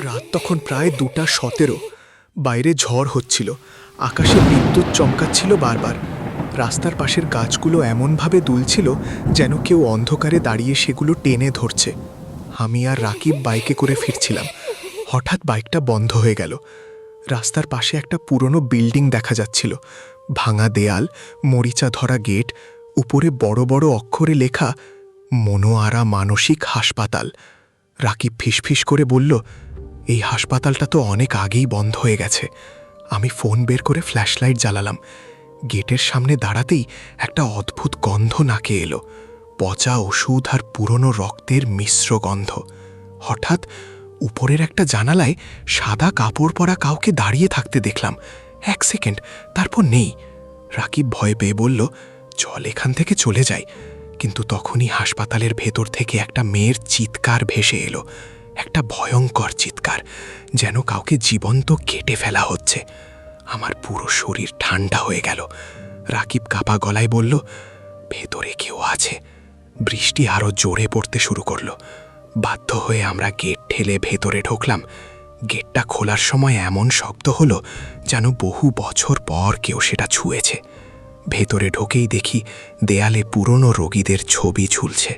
রাত তখন প্রায় 2:17। বাইরে ঝড় হচ্ছিল, আকাশে বিদ্যুৎ চমকাচ্ছিল বারবার। রাস্তার পাশের গাছগুলো এমনভাবে দুলছিল যেন কেউ অন্ধকারে দাঁড়িয়ে সেগুলো টেনে ধরছে। আমি আর রাকিব বাইকে করে ফিরছিলাম। হঠাৎ বাইকটা বন্ধ হয়ে গেল। রাস্তার পাশে একটা পুরনো বিল্ডিং দেখা যাচ্ছিল, ভাঙা দেয়াল, মরিচা ধরা গেট, উপরে বড় বড় অক্ষরে লেখা মনোয়ারা মানসিক হাসপাতাল। রাকিব ফিসফিস করে বলল, এই হাসপাতালটা তো অনেক আগেই বন্ধ হয়ে গেছে। আমি ফোন বের করে ফ্ল্যাশলাইট জ্বালালাম। গেটের সামনে দাঁড়াতেই একটা অদ্ভুত গন্ধ নাকে এলো, পচা ওষুধ আর পুরনো রক্তের মিশ্র গন্ধ। হঠাৎ উপরের একটা জানালায় সাদা কাপড় পরা কাউকে দাঁড়িয়ে থাকতে দেখলাম। 1 সেকেন্ড, তারপর নেই। রাকিব ভয় পেয়ে বলল, চল এখান থেকে চলে যাই। কিন্তু তখনই হাসপাতালের ভেতর থেকে একটা মেয়ের চিৎকার ভেসে এলো, একটা ভয়ঙ্কর চিৎকার, যেন কাউকে জীবন্ত কেটে ফেলা হচ্ছে। আমার পুরো শরীর ঠান্ডা হয়ে গেল। রাকিব কাপা গলায় বলল, ভেতরে কেউ আছে। বৃষ্টি আরও জোরে পড়তে শুরু করলো। বাধ্য হয়ে আমরা গেট ঠেলে ভেতরে ঢুকলাম। গেটটা খোলার সময় এমন শব্দ হলো যেন বহু বছর পর কেউ সেটা ছুঁয়েছে। ভেতরে ঢুকেই দেখি দেয়ালে পুরনো রোগীদের ছবি ঝুলছে,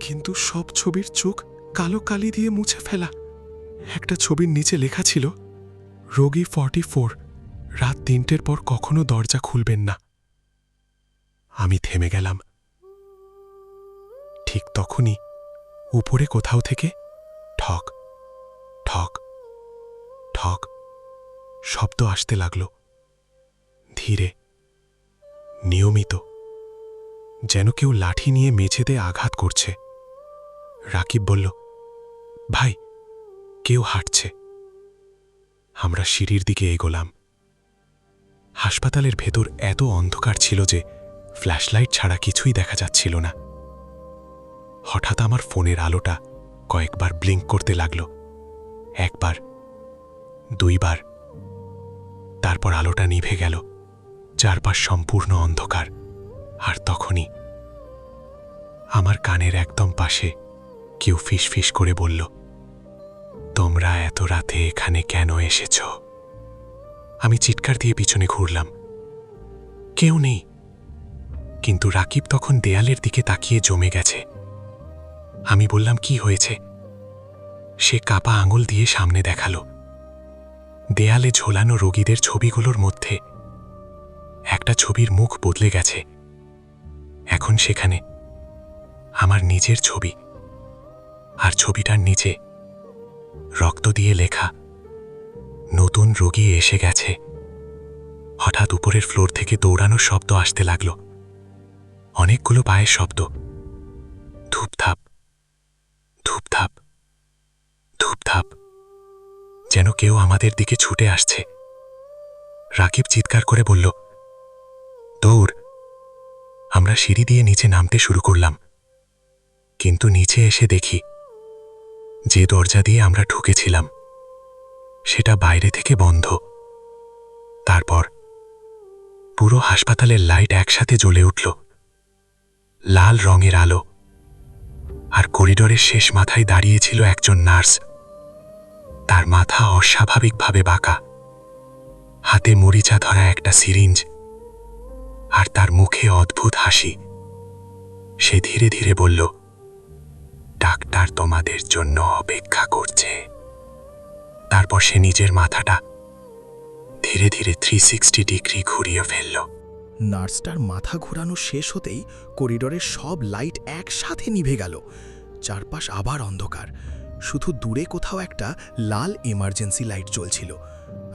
কিন্তু সব ছবির চোখ কালো কালি দিয়ে মুছে ফেলা। একটা ছবির নিচে লেখা ছিল, রোগী 44, রাত 3টের পর কখনো দরজা খুলবেন না। আমি থেমে গেলাম। ঠিক তখনই উপরে কোথাও থেকে ঠক ঠক ঠক শব্দ আসতে লাগলো, ধীরে, নিয়মিত, যেন কেউ লাঠি নিয়ে মেঝেতে আঘাত করছে। রাকিব বলল, ভাই, কেউ হাঁটছে। আমরা সিঁড়ির দিকে এগোলাম। হাসপাতালের ভেতর এত অন্ধকার ছিল যে ফ্ল্যাশলাইট ছাড়া কিছুই দেখা যাচ্ছিল না। হঠাৎ আমার ফোনের আলোটা কয়েকবার ব্লিঙ্ক করতে লাগল। 1 বার, 2 বার, তারপর আলোটা নিভে গেল। চারপাশ সম্পূর্ণ অন্ধকার। আর তখনই আমার কানের একদম পাশে কেউ ফিসফিস করে বলল, তোমরা এত রাতে এখানে কেন এসেছ? আমি চিৎকার দিয়ে পিছনে ঘুরলাম। কেউ নেই। কিন্তু রাকিব তখন দেয়ালের দিকে তাকিয়ে জমে গেছে। আমি বললাম, কি হয়েছে? সে কাপা আঙুল দিয়ে সামনে দেখালো। দেয়ালে ঝোলানো রোগীদের ছবিগুলোর মধ্যে একটা ছবির মুখ বদলে গেছে। এখন সেখানে আমার নিজের ছবি, আর ছবিটার নিচে রক্ত দিয়ে লেখা, নতুন রোগী এসে গেছে। হঠাৎ উপরের ফ্লোর থেকে দৌড়ানোর শব্দ আসতে লাগল, অনেকগুলো পায়ের শব্দ, ধূপধাপ ধূপধাপ ধূপধাপ, যেন কেউ আমাদের দিকে ছুটে আসছে। রাকিব চিৎকার করে বলল, দৌড়। আমরা সিঁড়ি দিয়ে নিচে নামতে শুরু করলাম। কিন্তু নিচে এসে দেখি, যে দরজা দিয়ে আমরা ঢুকেছিলাম সেটা বাইরে থেকে বন্ধ। তারপর পুরো হাসপাতালের লাইট একসাথে জ্বলে উঠল, লাল রঙের আলো। আর করিডোরের শেষ মাথায় দাঁড়িয়েছিল একজন নার্স। তার মাথা অস্বাভাবিকভাবে বাঁকা, হাতে মরিচা ধরা একটা সিরিঞ্জ, আর তার মুখে অদ্ভুত হাসি। সে ধীরে ধীরে বলল, ডাক্তার তোমাদের জন্য অপেক্ষা করছে। তারপর সে নিজের মাথাটা ধীরে ধীরে 360 ডিগ্রি ঘুরিয়ে ফেলল। নার্সটার মাথা ঘোরানো শেষ হতেই করিডোরের সব লাইট একসাথে নিভে গেল। চারপাশ আবার অন্ধকার, শুধু দূরে কোথাও একটা লাল এমার্জেন্সি লাইট জ্বলছিল।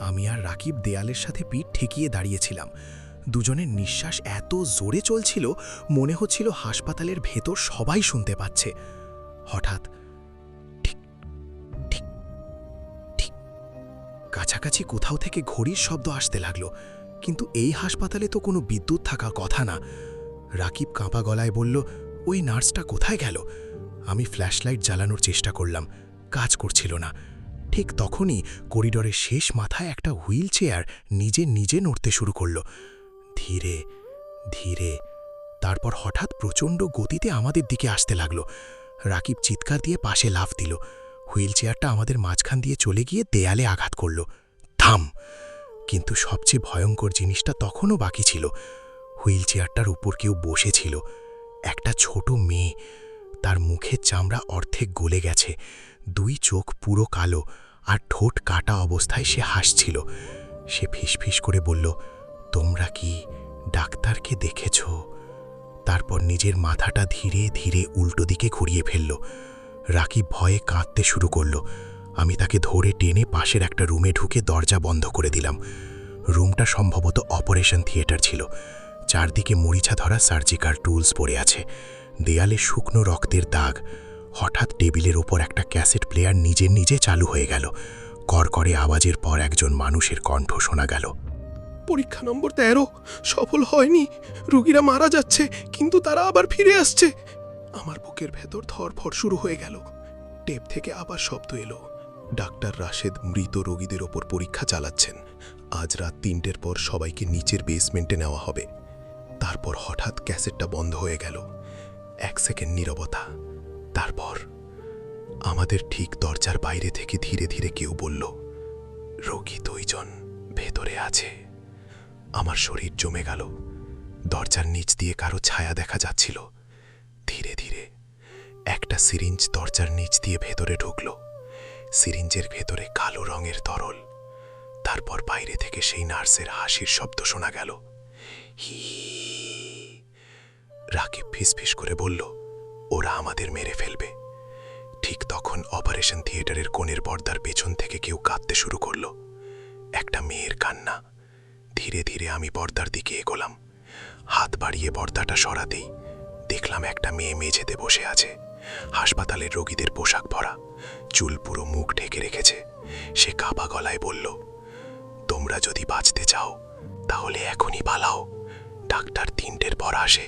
আমি আর রাকিব দেয়ালের সাথে পিঠ ঠেকিয়ে দাঁড়িয়েছিলাম। দুজনের নিঃশ্বাস এত জোরে চলছিল, মনে হচ্ছিল হাসপাতালের ভেতর সবাই শুনতে পাচ্ছে। হঠাৎ ঠিক ঠিক ঠিক কাছাকাছি কোথাও থেকে ঘড়ির শব্দ আসতে লাগলো। কিন্তু এই হাসপাতালে তো কোনো বিদ্যুৎ থাকার কথা না। রাকিব কাঁপা গলায় বলল, ওই নার্সটা কোথায় গেল? আমি ফ্ল্যাশলাইট জ্বালানোর চেষ্টা করলাম, কাজ করছিল না। ঠিক তখনই করিডোরের শেষ মাথায় একটা হুইল চেয়ার নিজে নিজে নড়তে শুরু করল, ধীরে ধীরে। তারপর হঠাৎ প্রচণ্ড গতিতে আমাদের দিকে আসতে লাগলো। রাকিব চিৎকার দিয়ে পাশে লাফ দিল। হুইল চেয়ারটা আমাদের মাঝখান দিয়ে চলে গিয়ে দেয়ালে আঘাত করল। থাম! কিন্তু সবচেয়ে ভয়ঙ্কর জিনিসটা তখনও বাকি ছিল। হুইল চেয়ারটার উপর কেউ বসেছিল, একটা ছোট মেয়ে। তার মুখের চামড়া অর্ধেক গলে গেছে, দুই চোখ পুরো কালো, আর ঠোঁট কাটা অবস্থায় সে হাসছিল। সে ফিসফিস করে বলল, তোমরা কি ডাক্তারকে দেখেছ? তারপর নিজের মাথাটা ধীরে ধীরে উল্টো দিকে ঘুরিয়ে ফেলল। রাকিব ভয়ে কাঁদতে শুরু করল। আমি তাকে ধরে টেনে পাশের একটা রুমে ঢুকে দরজা বন্ধ করে দিলাম। রুমটা সম্ভবত অপারেশন থিয়েটার ছিল। চারদিকে মরিচা ধরা সার্জিক্যাল টুলস পড়ে আছে, দেয়ালে শুকনো রক্তের দাগ। হঠাৎ টেবিলের ওপর একটা ক্যাসেট প্লেয়ার নিজে চালু হয়ে গেল। করকরে আওয়াজের পর একজন মানুষের কণ্ঠ শোনা গেল। পরীক্ষা নম্বর 13 সফল হয়নি। রোগীরা মারা যাচ্ছে, কিন্তু তারা আবার ফিরে আসছে। আমার বুকের ভেতর ধরফর শুরু হয়ে গেল। টেপ থেকে আবার শব্দ এলো। ডাক্তার রাশেদ মৃত রোগীদের ওপর পরীক্ষা চালাচ্ছেন। আজ রাত 3টের পর সবাইকে নিচের বেসমেন্টে নেওয়া হবে। তারপর হঠাৎ ক্যাসেটটা বন্ধ হয়ে গেল। 1 সেকেন্ড নীরবতা। তারপর আমাদের ঠিক দরজার বাইরে থেকে ধীরে ধীরে কেউ বলল, রোগী 2 জন ভেতরে আছে। আমার শরীর জমে গেল। দরজার নিচ দিয়ে কারো ছায়া দেখা যাচ্ছিল। ধীরে ধীরে একটা সিরিঞ্জ দরজার নিচ দিয়ে ভেতরে ঢুকল। সিরিঞ্জের ভেতরে কালো রঙের তরল। তারপর বাইরে থেকে সেই নার্সের হাসির শব্দ শোনা গেল। হি! রাকিব ফিসফিস করে বলল, ওরা আমাদের মেরে ফেলবে। ঠিক তখন অপারেশন থিয়েটারের কোণের পর্দার পেছন থেকে কেউ কাঁদতে শুরু করল। একটা মেয়ের কান্না। ধীরে ধীরে আমি পর্দার দিকে এগোলাম। হাত বাড়িয়ে পর্দাটা সরাতেই দেখলাম একটা মেয়ে মেঝেতে বসে আছে। হাসপাতালের রোগীদের পোশাক পরা, চুল পুরো মুখ ঢেকে রেখেছে। সে কাঁপা গলায় বলল, তোমরা যদি বাঁচতে চাও তাহলে এখনই পালাও। ডাক্তার 3টের পর আসে।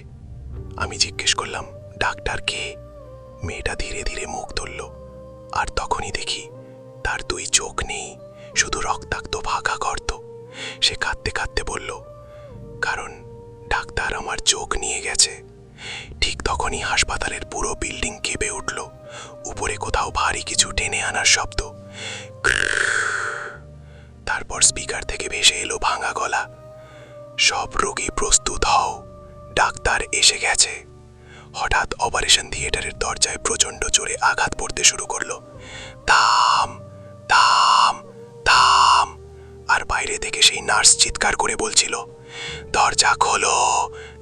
আমি জিজ্ঞেস করলাম, ডাক্তার কে? মেয়েটা ধীরে ধীরে মুখ তুলল, আর তখনই দেখি তার 2 চোখ নেই, শুধু রক্তাক্ত ফাঁকা গর্ত। সে কাঁদতে কাঁদতে বলল, কারণ ডাক্তার আমার চোখ নিয়ে গেছে। ঠিক তখনই হাসপাতালের পুরো বিল্ডিং কেঁপে উঠল। উপরে কোথাও ভারী কিছু টেনে আনার শব্দ। তারপর স্পিকার থেকে ভেসে এলো ভাঙা গলা, সব রোগী প্রস্তুত হও, ডাক্তার এসে গেছে। হঠাৎ অপারেশন থিয়েটারের দরজায় প্রচণ্ড জোরে আঘাত পড়তে শুরু করলো। থাম, থাম, থাম! আর বাইরে থেকে সেই নার্স চিৎকার করে বলছিল, দরজা খোলো,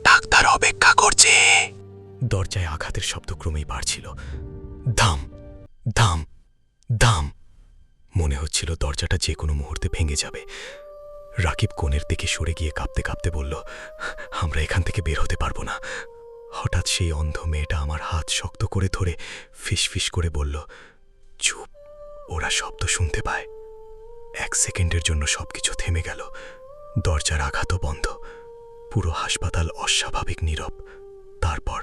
ডাক্তার অপেক্ষা করছে। দরজায় আঘাতের শব্দ ক্রমেই বাড়ছিল। দাম, দাম, দাম! মনে হচ্ছিল দরজাটা যে কোনো মুহূর্তে ভেঙে যাবে। রাকিব কোণের দিকে সরে গিয়ে কাঁপতে কাঁপতে বলল, আমরা এখান থেকে বের হতে পারবো না। হঠাৎ সেই অন্ধ মেয়েটা আমার হাত শক্ত করে ধরে ফিসফিস করে বলল, চুপ, ওরা শব্দ শুনতে পায়। 1 সেকেন্ডের জন্য সবকিছু থেমে গেল। দরজার আঘাতও বন্ধ। পুরো হাসপাতাল অস্বাভাবিক নীরব। তারপর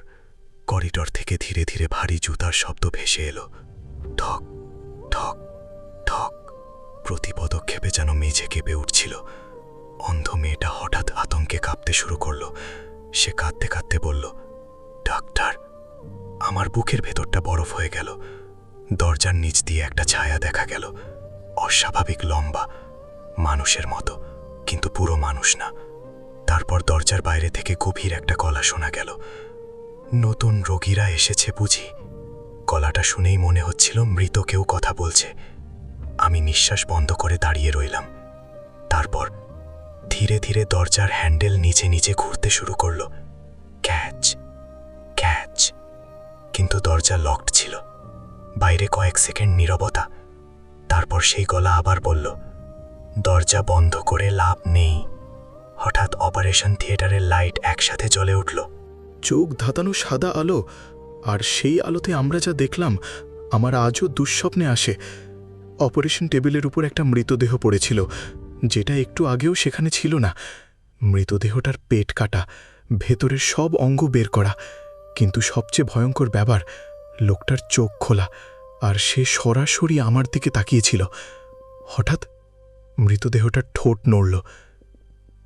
করিডর থেকে ধীরে ধীরে ভারী জুতার শব্দ ভেসে এলো। ঠক, ঠক, ঠক! প্রতি পদক্ষেপে যেন মেঝে কেঁপে উঠছিল। অন্ধ মেয়েটা হঠাৎ আতঙ্কে কাঁপতে শুরু করলো। সে কাঁদতে কাঁদতে বলল, ডাক্তার! আমার বুকের ভেতরটা বরফ হয়ে গেল। দরজার নিচ দিয়ে একটা ছায়া দেখা গেল, অস্বাভাবিক লম্বা, মানুষের মতো, কিন্তু পুরো মানুষ না। তারপর দরজার বাইরে থেকে গভীর একটা গলা শোনা গেল, নতুন রোগীরা এসেছে বুঝি? গলাটা শুনেই মনে হচ্ছিল মৃত কেউ কথা বলছে। আমি নিঃশ্বাস বন্ধ করে দাঁড়িয়ে রইলাম। তারপর ধীরে ধীরে দরজার হ্যান্ডেল নিচে নিচে ঘুরতে শুরু করলো। Catch, catch! কিন্তু দরজা লকড ছিল। বাইরে কয়েক সেকেন্ড নীরবতা। তারপর সেই গলা আবার বলল, দরজা বন্ধ করে লাভ নেই। হঠাৎ অপারেশন থিয়েটারের লাইট একসাথে জ্বলে উঠল। চোখ ধাঁধানো সাদা আলো, আর সেই আলোতে আমরা যা দেখলাম আমার আজও দুঃস্বপ্নে আসে। অপারেশন টেবিলের উপর একটা মৃতদেহ পড়েছিল, যেটা একটু আগেও সেখানে ছিল না। মৃতদেহটার পেট কাটা, ভেতরের সব অঙ্গ বের করা, কিন্তু সবচেয়ে ভয়ঙ্কর ব্যাপার, লোকটার চোখ খোলা, আর সে সরাসরি আমার দিকে তাকিয়েছিল। হঠাৎ মৃতদেহটার ঠোঁট নড়ল।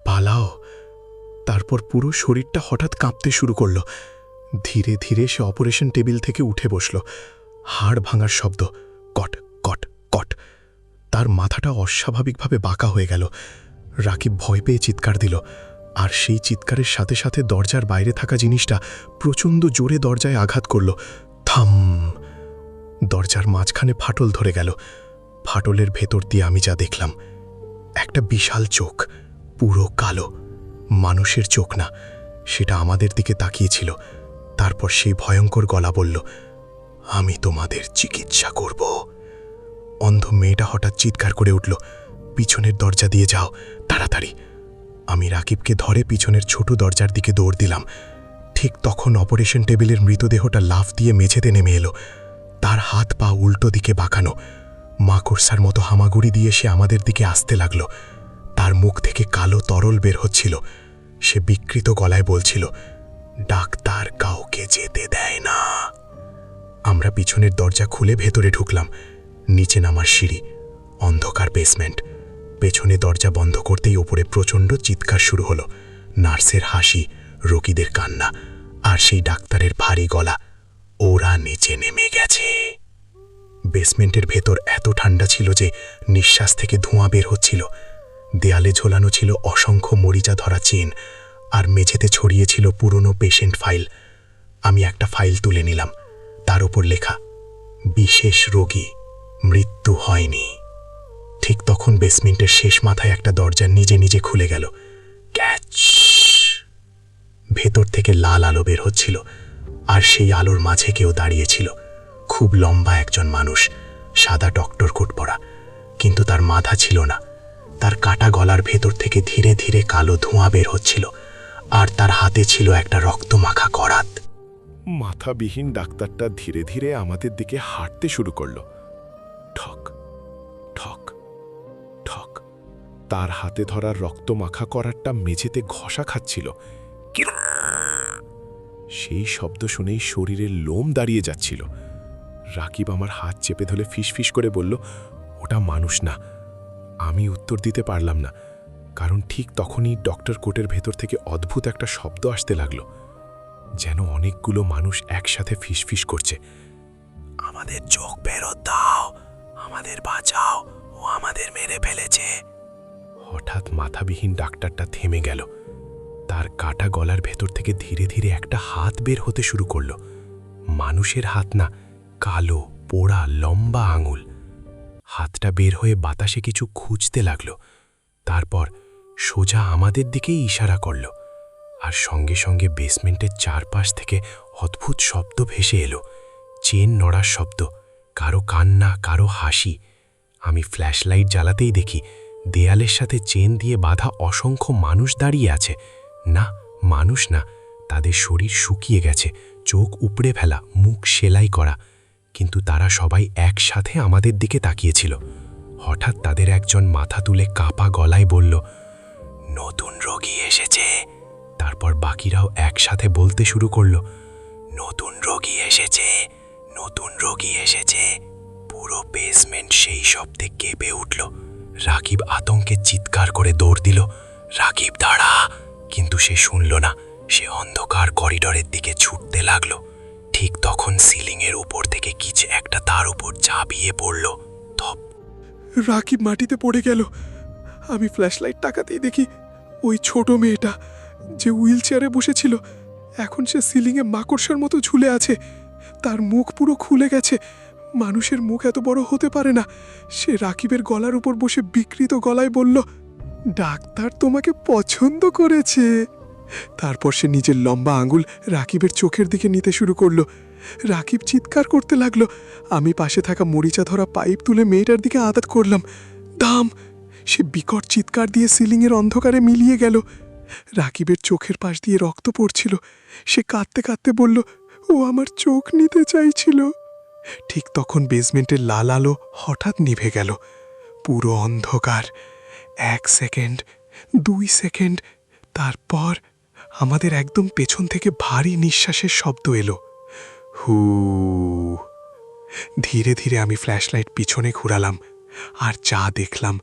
পালাও! তারপর পুরো শরীরটা হঠাৎ কাঁপতে শুরু করল। ধীরে ধীরে সে অপারেশন টেবিল থেকে উঠে বসল। হাড় ভাঙার শব্দ, কট কট কট। তার মাথাটা অস্বাভাবিকভাবে বাঁকা হয়ে গেল। রাকিব ভয় পেয়ে চিৎকার দিল, আর সেই চিৎকারের সাথে সাথে দরজার বাইরে থাকা জিনিসটা প্রচণ্ড জোরে দরজায় আঘাত করল। থাম! দরজার মাঝখানে ফাটল ধরে গেল। ফাটলের ভেতর দিয়ে আমি যা দেখলাম, একটা বিশাল চোখ, পুরো কালো, মানুষের চোখ না, সেটা আমাদের দিকে তাকিয়েছিল। তারপর সেই ভয়ঙ্কর গলা বলল, আমি তোমাদের চিকিৎসা করব। অন্ধ মেয়েটা হঠাৎ চিৎকার করে উঠল, পিছনের দরজা দিয়ে যাও, তাড়াতাড়ি। আমি রাকিবকে ধরে পিছনের ছোট দরজার দিকে দৌড় দিলাম। ঠিক তখন অপারেশন টেবিলের মৃতদেহটা লাফ দিয়ে মেঝেতে নেমে এলো। তার হাত পা উল্টো দিকে বাঁকানো, মাকড়সার মতো হামাগুড়ি দিয়ে সে আমাদের দিকে আসতে লাগলো। তার মুখ থেকে কালো তরল বের হচ্ছিল। সে বিকৃত গলায় বলছিল, ডাক্তার কাউকে যেতে দেয় না। আমরা পিছনের দরজা খুলে ভেতরে ঢুকলাম। নিচে নামার সিঁড়ি, অন্ধকার বেসমেন্ট। পেছনে দরজা বন্ধ করতেই ওপরে প্রচণ্ড চিৎকার শুরু হলো। নার্সের হাসি, রোগীদের কান্না, আর সেই ডাক্তারের ভারী গলা, ওরা নিচে নেমে গেছে। বেসমেন্টের ভেতর এত ঠান্ডা ছিল যে নিঃশ্বাস থেকে ধোঁয়া বের হচ্ছিল। দেয়ালে ঝোলানো ছিল অসংখ্য মরিচা ধরা চেন, আর মেঝেতে ছড়িয়েছিল পুরনো পেশেন্ট ফাইল। আমি একটা ফাইল তুলে নিলাম। তার উপর লেখা, বিশেষ রোগী, মৃত্যু হয়নি। ঠিক তখন বেসমেন্টের শেষ মাথায় একটা দরজা নিজে নিজে খুলে গেল। ক্যাচ! ভেতর থেকে লাল আলো বের হচ্ছিল, আর সেই আলোর মাঝে কেউ দাঁড়িয়েছিল। খুব লম্বা একজন মানুষ, সাদা ডক্টর কোট পরা, কিন্তু তার মাথা ছিল না। তার কাটা গলার ভেতর থেকে ধীরে ধীরে কালো ধোঁয়া বের হচ্ছিল, আর তার হাতে ছিল একটা রক্তমাখা করাত। মাথাবিহীন ডাক্তারটা ধীরে ধীরে আমাদের দিকে হাঁটতে শুরু করল। ঠক ঠক ঠক। তার হাতে ধরা রক্তমাখা করাতটা মেঝেতে ঘষা খাচ্ছিল। সেই শব্দ শুনেই শরীরের লোম দাঁড়িয়ে যাচ্ছিল। রাকিব আমার হাত চেপে ধরে ফিসফিস করে বলল, ওটা মানুষ না। আমি উত্তর দিতে পারলাম না, কারণ ঠিক তখনই ডক্টর কোটের ভেতর থেকে অদ্ভুত একটা শব্দ আসতে লাগলো, যেন অনেকগুলো মানুষ একসাথে ফিসফিস করছে। আমাদের চোখ ফেরত দাও, আমাদের বাঁচাও, ও আমাদের মেরে ফেলেছে। হঠাৎ মাথাবিহীন ডাক্তারটা থেমে গেল। তার কাটা গলার ভেতর থেকে ধীরে ধীরে একটা হাত বের হতে শুরু করলো। মানুষের হাত না, কালো পোড়া লম্বা আঙুল। হাতটা বের হয়ে বাতাসে কিছু খুঁজতে লাগলো। তারপর সোজা আমাদের দিকেই ইশারা করল, আর সঙ্গে সঙ্গে বেসমেন্টের চারপাশ থেকে অদ্ভুত শব্দ ভেসে এলো। চেন নড়ার শব্দ, কারো কান্না, কারো হাসি। আমি ফ্ল্যাশলাইট জ্বালাতেই দেখি দেয়ালের সাথে চেন দিয়ে বাঁধা অসংখ্য মানুষ দাঁড়িয়ে আছে। না, মানুষ না, তাদের শরীর শুকিয়ে গেছে, চোখ উপড়ে ফেলা, মুখ সেলাই করা, কিন্তু তারা সবাই একসাথে আমাদের দিকে তাকিয়েছিল। হঠাৎ তাদের একজন মাথা তুলে কাঁপা গলায় বলল, নতুন রোগী এসেছে। তারপর বাকিরাও একসাথে বলতে শুরু করল, নতুন রোগী এসেছে, নতুন রোগী এসেছে। পুরো বেসমেন্ট সেই শব্দে কেঁপে উঠল। রাকিব আতঙ্কে চিৎকার করে দৌড় দিল, রাকিব দাঁড়া! কিন্তু সে শুনল না। সে অন্ধকার করিডরের দিকে ছুটতে লাগলো। ঠিক তখন সিলিংয়ের উপর থেকে কিছু একটা তার উপর ঝাঁপিয়ে পড়ল। ধপ! রাকিব মাটিতে পড়ে গেল। আমি ফ্ল্যাশলাইট তাকাতেই দেখি ওই ছোট মেয়েটা যে হুইল চেয়ারে বসেছিল, এখন সে সিলিংয়ে মাকড়সার মতো ঝুলে আছে। তার মুখ পুরো খুলে গেছে। মানুষের মুখ এত বড় হতে পারে না। সে রাকিবের গলার উপর বসে বিকৃত গলায় বলল, ডাক্তার তোমাকে পছন্দ করেছে। তারপর সে নিজের লম্বা আঙুল রাকিবের চোখের দিকে নিতে শুরু করলো। রাকিব চিৎকার করতে লাগলো। আমি পাশে থাকা মরিচা ধরা পাইপ তুলে মেয়েটার দিকে আঘাত করলাম। দাম! সে বিকট চিৎকার দিয়ে সিলিংয়ের অন্ধকারে মিলিয়ে গেল। রাকিবের চোখের পাশ দিয়ে রক্ত পড়ছিল। সে কাঁদতে কাঁদতে বলল, ও আমার চোখ নিতে চাইছিল। ঠিক তখন বেসমেন্টের লাল আলো হঠাৎ নিভে গেল। পুরো অন্ধকার। 1 সেকেন্ড, 2 সেকেন্ড, তারপর আমাদের একদম পেছন থেকে ভারী নিঃশ্বাসের শব্দ এলো। হু! ধীরে ধীরে আমি ফ্ল্যাশলাইট পিছনে ঘুরালাম, আর যা দেখলাম,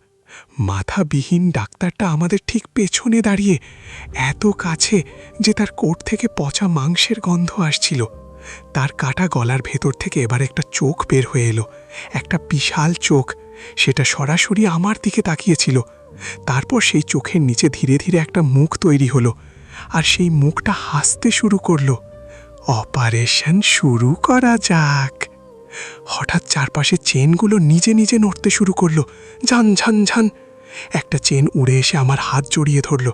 মাথাবিহীন ডাক্তারটা আমাদের ঠিক পেছনে দাঁড়িয়ে, এত কাছে যে তার কোট থেকে পচা মাংসের গন্ধ আসছিল। তার কাটা গলার ভেতর থেকে এবার একটা চোখ বের হয়ে এলো, একটা বিশাল চোখ। সেটা সরাসরি আমার দিকে তাকিয়েছিল। তারপর সেই চোখের নিচে ধীরে ধীরে একটা মুখ তৈরি হলো, আর সেই মুখটা হাসতে শুরু করলো। অপারেশন শুরু করা যাক। হঠাৎ চারপাশে চেনগুলো নিজে নিজে নড়তে শুরু করলো, ঝান ঝান ঝান। একটা চেন উড়ে এসে আমার হাত জড়িয়ে ধরল,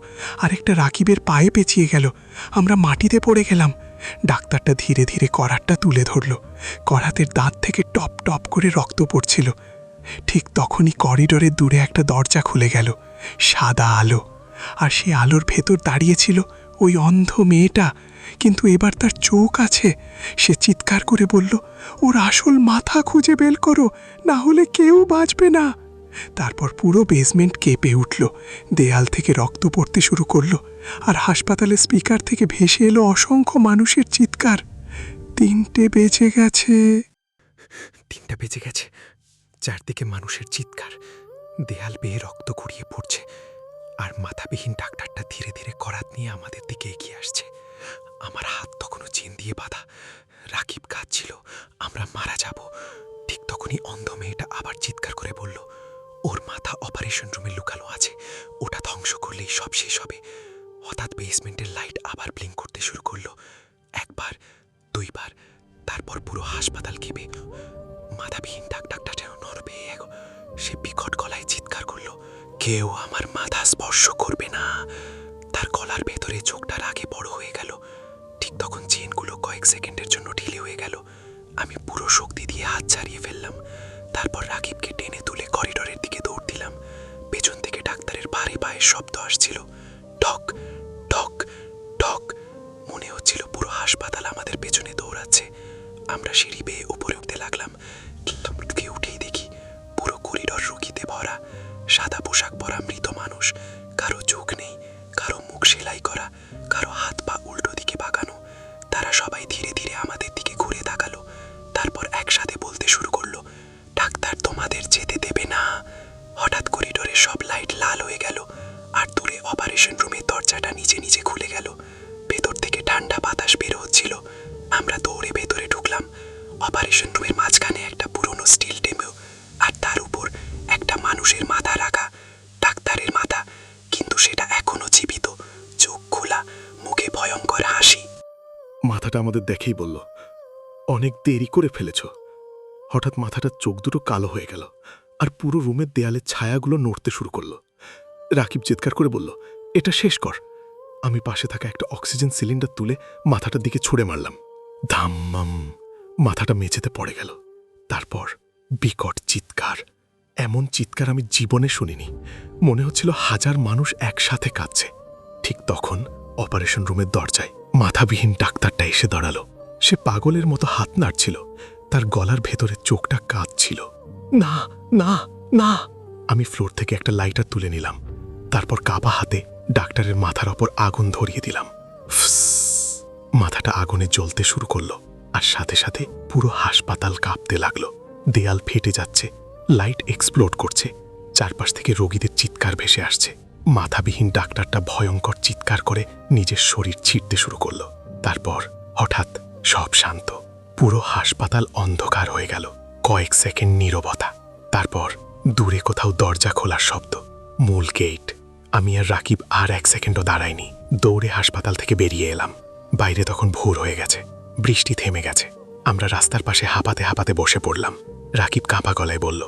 আর একটা রাকিবের পায়ে পেঁচিয়ে গেল। আমরা মাটিতে পড়ে গেলাম। ডাক্তারটা ধীরে ধীরে করাতটা তুলে ধরল। করাতের দাঁত থেকে টপ টপ করে রক্ত পড়ছিল। ঠিক তখনই করিডোরের দূরে একটা দরজা খুলে গেল, সাদা আলো। আর সেই আলোর ভেতর দাঁড়িয়েছিল ওই অন্ধ মেয়েটা, কিন্তু এবার তার চোখ আছে। সে চিৎকার করে বলল, ওর আসল মাথা খুঁজে বের করো, না হলে কেউ বাঁচবে না। তারপর পুরো বেসমেন্ট কেঁপে উঠল, দেয়াল থেকে রক্ত পড়তে শুরু করলো, আর হাসপাতালের স্পিকার থেকে ভেসে এলো অসংখ্য মানুষের চিৎকার। 3টে বেজে গেছে। 3টা বেজে গেছে। চারদিকে মানুষের চিৎকার, দেয়াল বেয়ে রক্ত গড়িয়ে পড়ছে, আর মাথাবিহীন ডাক্তারটা ধীরে ধীরে করাত নিয়ে আমাদের দিকে এগিয়ে আসছে। আমার হাত তখনও চেন দিয়ে বাঁধা। রাকিব কাঁদছিল, আমরা মারা যাব। ঠিক তখনই অন্ধ মেয়েটা আবার চিৎকার করে বলল, ওর মাথা অপারেশন রুমে লুকানো আছে, ওটা ধ্বংস করলেই সব শেষ হবে। হঠাৎ বেসমেন্টের লাইট আবার ব্লিঙ্ক করতে শুরু করলো, 1বার 2বার, তারপর পুরো হাসপাতাল কেঁপে। মাথাবিহীন ডাক্তারটা যেন নড়বে। সে বিকট গলায় চিৎকার করলো, কেউ আমার মাথা স্পর্শ করবে না। তার গলার ভেতরে চোখটার আগে বড় হয়ে গেল। ঠিক তখন চেনগুলো কয়েক সেকেন্ডের জন্য ঢিলে হয়ে গেল। আমি পুরো শক্তি দিয়ে হাত ছাড়িয়ে ফেললাম। তারপর রাকিবকে টেনে তুলে করিডোরের দিকে দৌড় দিলাম। পেছন থেকে ডাক্তারের ভারী পায়ের শব্দ আসছিল, ঠক ঠক ঠক। মনে হচ্ছিল পুরো হাসপাতাল আমাদের পেছনে দৌড়াচ্ছে। আমরা সিঁড়ি বেয়ে উপরে উঠতে লাগলাম। উঠেই দেখি পুরো করিডোর রুগীতে ভরা। সাদা পোশাক পরা মৃত মানুষ, কারো চোখ নেই, কারো মুখ সেলাই করা, কারো হাত পা উল্টো দিকে বাঁকানো। তারা সবাই ধীরে ধীরে আমাদের দিকে ঘুরে তাকালো, তারপর একসাথে বলতে শুরু করলো, ডাক্তার তোমাদের যেতে দেবে না। হঠাৎ করিডোরের সব লাইট লাল হয়ে গেল, আর দূরে অপারেশন রুমের দরজাটা নিজে নিজে খুলে গেল। ভেতর থেকে ঠান্ডা বাতাস বের হচ্ছিল। আমরা দৌড়ে ভেতরে ঢুকলাম। অপারেশন রুমের মাঝখানে একটা পুরনো স্টিল টেবিল, আর তার উপর একটা মানুষের মাথা রাখা, ডাক্তারের মাথা, কিন্তু সেটা এখনো জীবিত, চোখ খোলা, মুখে ভয়ঙ্কর হাসি। মাথাটা আমাদের দেখেই বলল, অনেক দেরি করে ফেলেছ। হঠাৎ মাথাটার চোখ দুটো কালো হয়ে গেল, আর পুরো রুমের দেয়ালের ছায়াগুলো নড়তে শুরু করলো। রাকিব চিৎকার করে বলল, এটা শেষ কর। আমি পাশে থাকা একটা অক্সিজেন সিলিন্ডার তুলে মাথাটার দিকে ছুঁড়ে মারলাম। ধাম্মাম, মাথাটা মেঝেতে পড়ে গেল। তারপর বিকট চিৎকার, এমন চিৎকার আমি জীবনে শুনিনি। মনে হচ্ছিল 1000 মানুষ একসাথে কাঁদছে। ঠিক তখন অপারেশন রুমের দরজায় মাথাবিহীন ডাক্তারটা এসে দাঁড়ালো। সে পাগলের মতো হাত নাড়ছিল, তার গলার ভেতরে চোখটা কাঁদছিল। না না না! আমি ফ্লোর থেকে একটা লাইটার তুলে নিলাম, তারপর কাপা হাতে ডাক্তারের মাথার ওপর আগুন ধরিয়ে দিলাম। মাথাটা আগুনে জ্বলতে শুরু করলো, আর সাথে সাথে পুরো হাসপাতাল কাঁপতে লাগলো। দেয়াল ফেটে যাচ্ছে, লাইট এক্সপ্লোড করছে, চারপাশ থেকে রোগীদের চিৎকার ভেসে আসছে। মাথাবিহীন ডাক্তারটা ভয়ঙ্কর চিৎকার করে নিজের শরীর ছিঁড়তে শুরু করলো। তারপর হঠাৎ সব শান্ত, পুরো হাসপাতাল অন্ধকার হয়ে গেল। কয়েক সেকেন্ড নীরবতা, তারপর দূরে কোথাও দরজা খোলার শব্দ, মূল গেট। আমি আর রাকিব আর 1 সেকেন্ডও দাঁড়াইনি, দৌড়ে হাসপাতাল থেকে বেরিয়ে এলাম। বাইরে তখন ভোর হয়ে গেছে, বৃষ্টি থেমে গেছে। আমরা রাস্তার পাশে হাঁপাতে হাঁপাতে বসে পড়লাম। রাকিব কাঁপা গলায় বলল,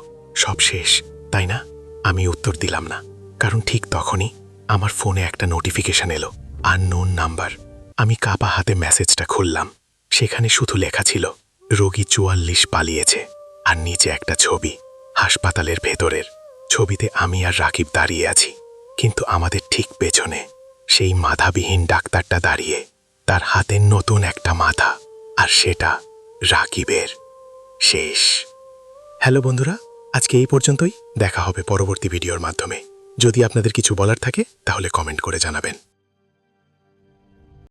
সব শেষ তাই না? আমি উত্তর দিলাম না, কারণ ঠিক তখনই আমার ফোনে একটা নোটিফিকেশন এলো, আননোন নাম্বার। আমি কাঁপা হাতে মেসেজটা খুললাম। সেখানে শুধু লেখা ছিল, রোগী 44 পালিয়েছে, আর নিচে একটা ছবি, হাসপাতালের ভেতরের। ছবিতে আমি আর রাকিব দাঁড়িয়ে আছি, কিন্তু আমাদের ঠিক পেছনে সেই মাথাবিহীন ডাক্তারটা দাঁড়িয়ে, তার হাতে নতুন একটা মাথা, আর সেটা রাকিবের। শেষ। হ্যালো বন্ধুরা, আজকে এই পর্যন্তই। দেখা হবে পরবর্তী ভিডিওর মাধ্যমে। যদি আপনাদের কিছু বলার থাকে তাহলে কমেন্ট করে জানাবেন।